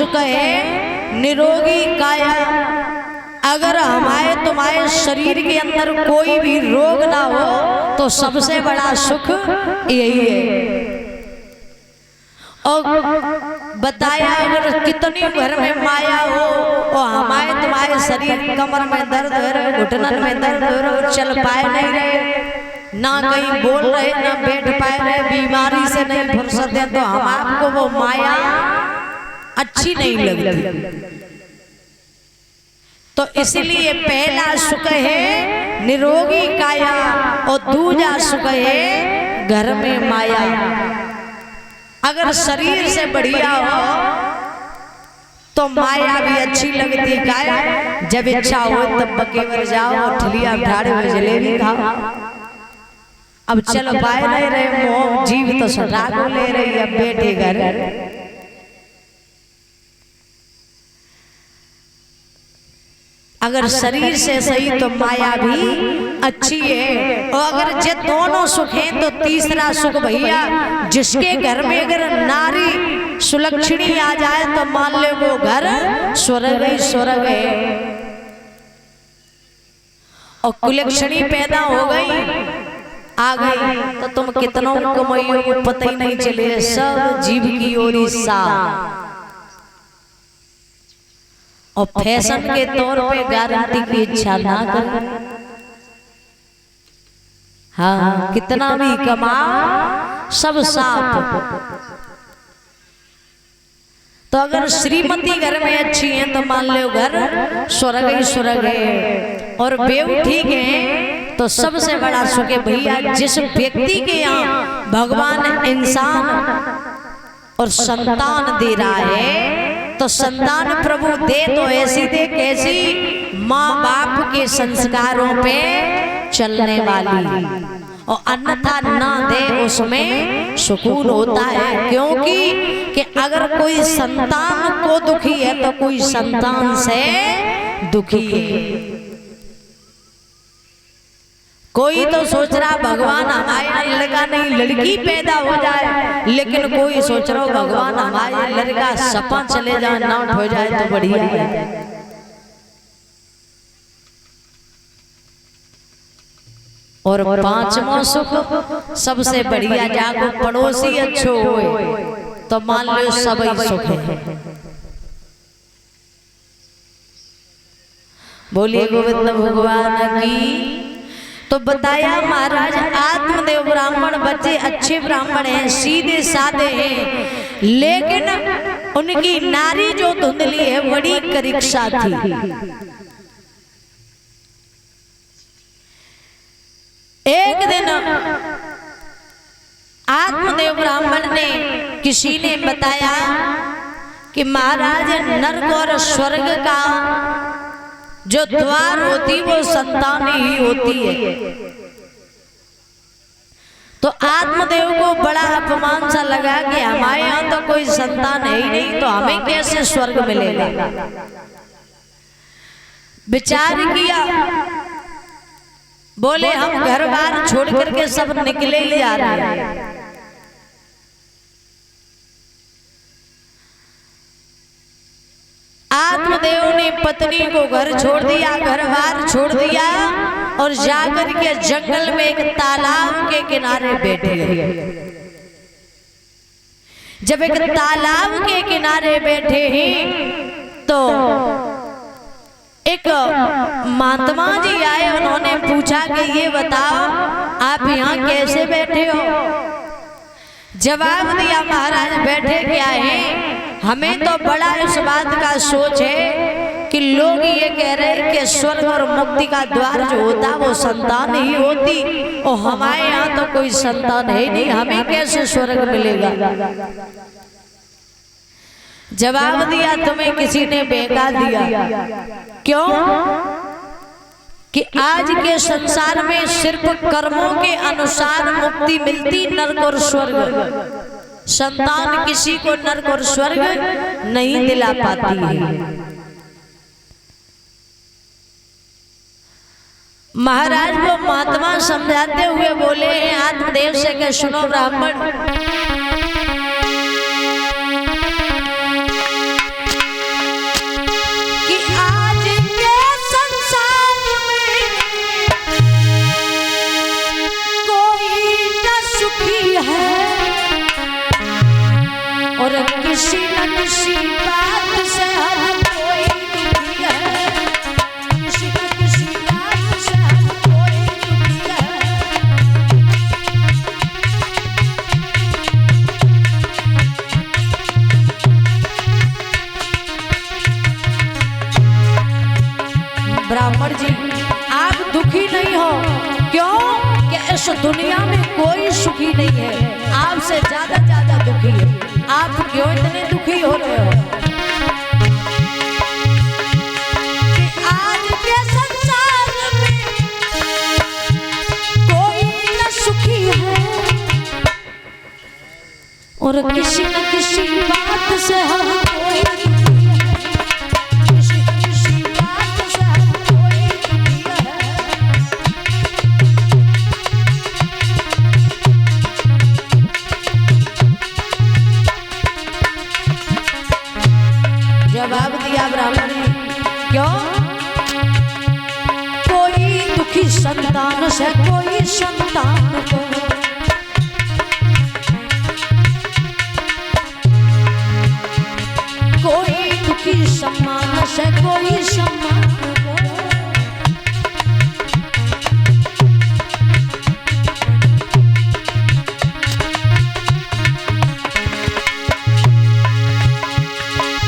सुख है निरोगी काया। अगर हमारे तुम्हारे शरीर के अंदर कोई भी रोग ना हो तो सबसे बड़ा सुख यही है। और बताया अगर कितनी घर में माया हो और हमारे तुम्हारे शरीर कमर में दर्द हो रहा है, घुटनन में दर्द हो रहा है, चल पाए नहीं रहे, ना कहीं बोल रहे, ना बैठ पाए रहे, बीमारी से नहीं फुर्सत है, तो हम आपको वो माया अच्छी नहीं लगती। तो इसलिए पहला सुख है निरोगी काया और दूजा सुख है घर में माया। अगर शरीर से बढ़िया हो तो माया भी अच्छी लगती, काया जब इच्छा हो तब बकेवर जाओ, ठलिया ठाड़े हुए जलेबी खाओ। अब चल पाए नहीं रहे, मोह जीव तो सटा को ले रही है बेटे घर। अगर शरीर से सही तो माया भी अच्छी है। और अगर जे दोनों सुख हैं तो तीसरा सुख भैया, जिसके घर में अगर नारी सुलक्षणी आ जाए तो मान ले वो घर स्वर्ग ही स्वर्ग है। और कुलक्षणी पैदा हो गई आ गई तो तुम कितनों कमाइयों को पता ही नहीं चले, सब जीव की ओर सा। और फैशन के तौर पे गारंटी की इच्छा ना करें। हाँ कितना भी कमाओ सब साफ। तो अगर श्रीमती घर में अच्छी है तो मान लो घर स्वर्ग ही स्वर्ग है। और बेव ठीक है तो सबसे बड़ा सुख है भैया, जिस व्यक्ति के यहाँ भगवान इंसान और संतान दे रहा है तो संतान प्रभु दे तो ऐसी दे कैसी, माँ बाप के संस्कारों पे चलने वाली। और अन्यथा ना दे उसमें सुकून होता है। क्योंकि कि अगर कोई संतान को दुखी है तो कोई संतान से दुखी है। कोई तो सोच रहा भगवान हमारे लड़का नहीं लड़की पैदा हो जाए, लेकिन कोई सोच रहा भगवान हमारे लड़का सपा चले जाए नॉट हो जाए तो बढ़िया है। और पांचवा सुख सबसे बढ़िया, जाको पड़ोसी अच्छो होए तो मान लो सब ही सुख है। बोलिए गोविंद भगवान की। तो बताया महाराज आत्मदेव ब्राह्मण बच्चे अच्छे ब्राह्मण हैं, सीधे साधे हैं, लेकिन उनकी नारी जो धुंधली है बड़ी करीक्षा थी। एक दिन आत्मदेव ब्राह्मण ने किसी ने बताया कि महाराज नरक और स्वर्ग का जो द्वार होती वो संतान ही होती है। तो आत्मदेव को बड़ा अपमान सा लगा कि हमारे यहाँ तो कोई संतान है ही नहीं, तो हमें कैसे स्वर्ग मिलेगा। विचार किया, बोले हम घर बार छोड़ करके सब निकले ही जा रहे हैं। आत्मदेव ने पत्नी को घर छोड़ दिया, घर बार छोड़ दिया और जाकर के जंगल में एक तालाब के किनारे बैठे गए। जब एक तालाब के किनारे बैठे हैं तो एक महात्मा जी आए, उन्होंने पूछा कि ये बताओ आप यहाँ कैसे बैठे हो। जवाब दिया महाराज बैठे क्या है, हमें तो बड़ा इस बात का सोच है कि लोग ये कह रहे हैं कि स्वर्ग और मुक्ति का द्वार जो होता वो संतान ही होती, और हमारे यहाँ तो कोई संतान है नहीं, हमें कैसे स्वर्ग मिलेगा। जवाब दिया तुम्हें किसी ने बहका दिया। क्यों कि आज के संसार में सिर्फ कर्मों के अनुसार मुक्ति मिलती, नरक और स्वर्ग संतान किसी को नरक और स्वर्ग नहीं दिला पाती है। महाराज को महात्मा समझाते हुए बोले हैं आत्मदेव से कि सुनो ब्राह्मण, और किसी न किसी बात से हर कोई दुखी है, किसी न किसी बात से हर कोई दुखी है। ब्राह्मण जी आप दुखी नहीं हो, क्यों कि इस दुनिया में कोई सुखी नहीं है, आपसे ज्यादा दुखी है। आप क्यों इतने दुखी हो रहे हो कि आज के संसार में कोई न सुखी है और किसी न किसी बात से हम कोई दुखी है, किसी न किसी बात से हम कोई दुखी है। जवाब दिया ब्राह्मण ने, क्यों? कोई दुखी संतान से कोई संतान को, कोई दुखी सम्मान से कोई सम्मान को।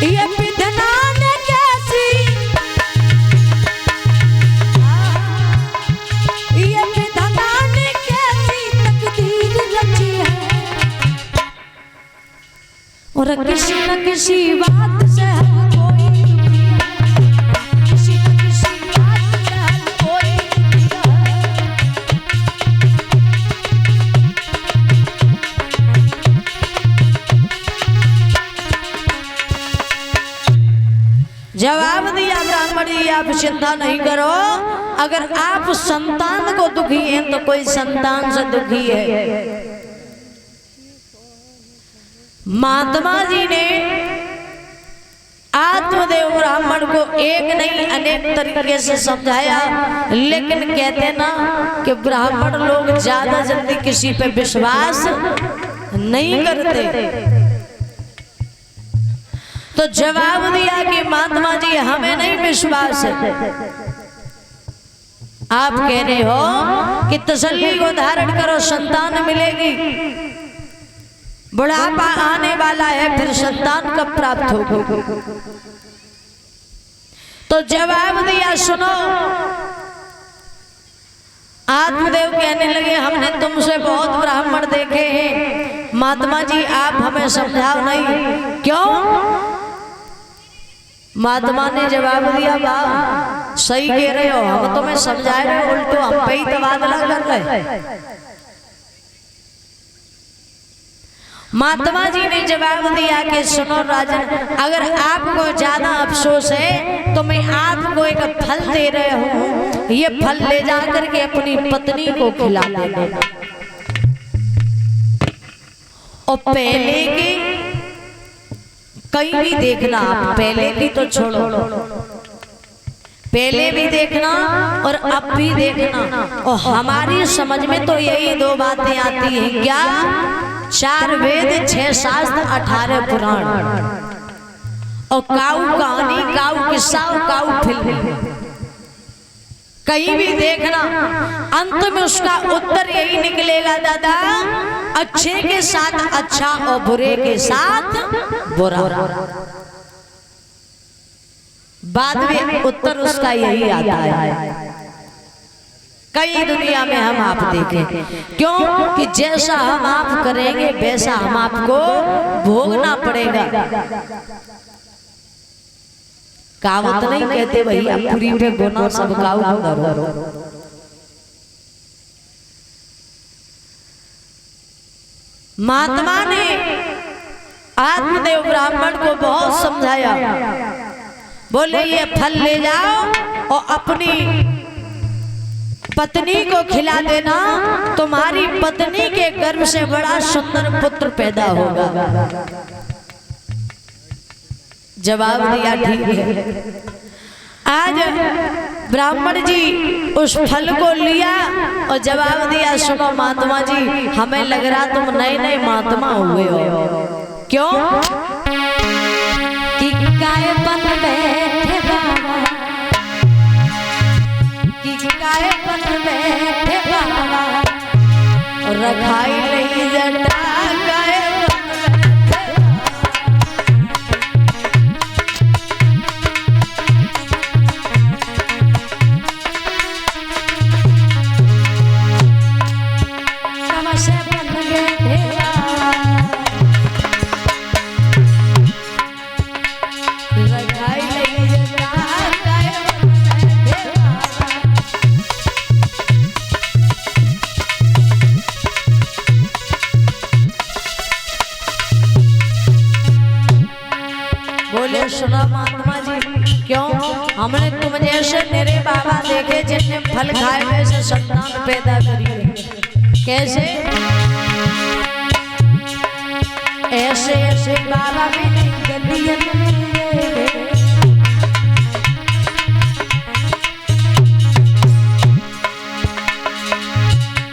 ये विधना ने कैसी, ये विधना ने कैसी तकदीर रची है और किसी न किसी बात से हर कोई दुखी है, किसी न किसी बात से हर कोई दुखी है। जवाब दिया ब्राह्मण जी, आप चिंता नहीं करो, अगर आप संतान को दुखी हैं तो कोई संतान से दुखी है। महात्मा जी ने आत्मदेव ब्राह्मण को एक नहीं अनेक तरीके से समझाया, लेकिन कहते ना कि ब्राह्मण लोग ज्यादा जल्दी किसी पे विश्वास नहीं करते। तो जवाब दिया कि महात्मा जी हमें नहीं विश्वास है, आप कह रहे हो कि तसल्ली को धारण करो, संतान मिलेगी, बुढ़ापा आने वाला है, फिर संतान कब प्राप्त होगी? तो जवाब दिया, सुनो, आत्मदेव कहने लगे हमने तुमसे बहुत ब्राह्मण देखे हैं, महात्मा जी आप हमें समझाओ नहीं, क्यों? महात्मा ने जवाब दिया, वाह सही कह रहे हो, हम तुम्हें समझाए रहे, उल्टो हम पे ही तबादला कर रहे। महात्मा जी ने जवाब दिया कि सुनो राजन, अगर आपको ज्यादा अफसोस है तो मैं आपको एक फल दे रहे हूँ, ये फल ले जाकर के अपनी पत्नी को खिला देना। और पहले की कहीं भी देखना, आप पहले की तो छोड़ो, पहले भी देखना और अब भी देखना, और हमारी समझ में तो यही दो बातें आती हैं, क्या? 4 वेद 6 शास्त्र 18 पुराण और काऊ कहानी, काऊ किस्सा और काऊ फिल्म। कहीं भी देखना अंत में उसका उत्तर यही निकलेगा, दादा अच्छे के साथ अच्छा और बुरे के साथ बुरा। बाद में उत्तर उसका यही आता है। कई दुनिया में हम आप देखें, क्यों कि जैसा हम आप करेंगे वैसा हम आपको भोगना पड़ेगा। कहावत नहीं कहते भैया पूरी पे गुना सब काऊ करो। महात्मा ने आत्मदेव ब्राह्मण को बहुत समझाया, बोले ये फल ले जाओ और अपनी पत्नी को खिला देना, तुम्हारी पत्नी के गर्भ से बड़ा सुंदर पुत्र पैदा होगा। जवाब दिया ठीक है। आज ब्राह्मण जी उस फल को लिया और जवाब दिया, सुनो महात्मा जी हमें लग रहा तुम नए नए महात्मा हुए हो, क्यों कि काय बन बैठे बाबा, कि काय बन बैठे बाबा, रखाई नहीं जटा काय सुना महात्मा जी, क्यों हमने तुम जैसे मेरे बाबा देखे जिनने फल खाए वैसे संतान पैदा करी। कैसे? ऐसे ऐसे बाबा भी गलियन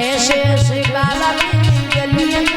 ऐसे ऐसे बाबा भी गलियन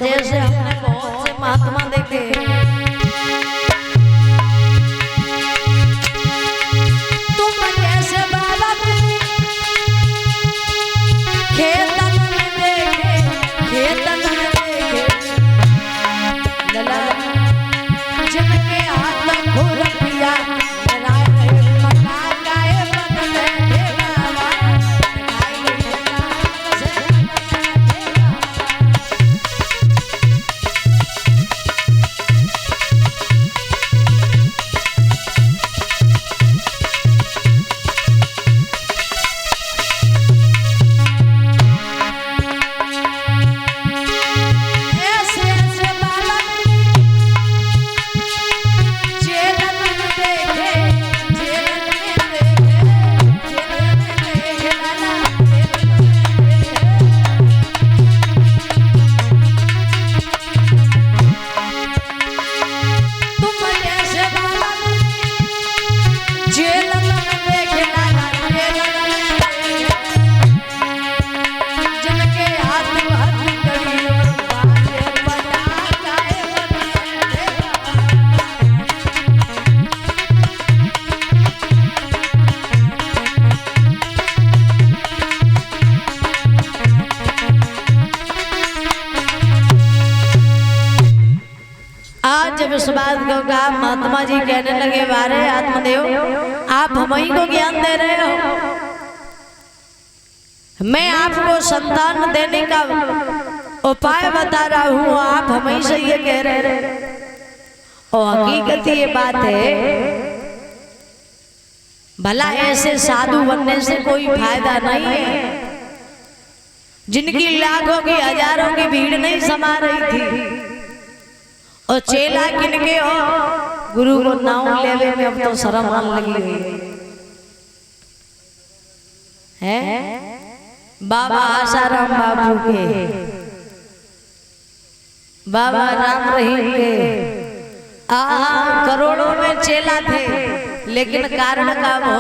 जैसे हमने बहुत से महात्मा देखे, तुम जैसे बाबा खेतन में देखे, खेतन में देखे लला जिनके हाथ में घूर पिया जब इस बात को कहा, महात्मा जी कहने लगे, बारे आत्मदेव आप हमई को ज्ञान दे रहे हो, मैं आपको संतान देने का उपाय बता रहा हूँ, आप हमई से ये कह रहे हो। और हकीकत ये बात है, भला ऐसे साधु बनने से कोई फायदा नहीं है, जिनकी लाखों की हजारों की भीड़ नहीं समा रही थी, और चेला किनके हो, गुरु को नाम लेवे में अब तो शर्म आने लगी हुई है। बाबा आसाराम बाबू के, बाबा राम रहीम के, करोड़ों में चेला थे, लेकिन कारण का वो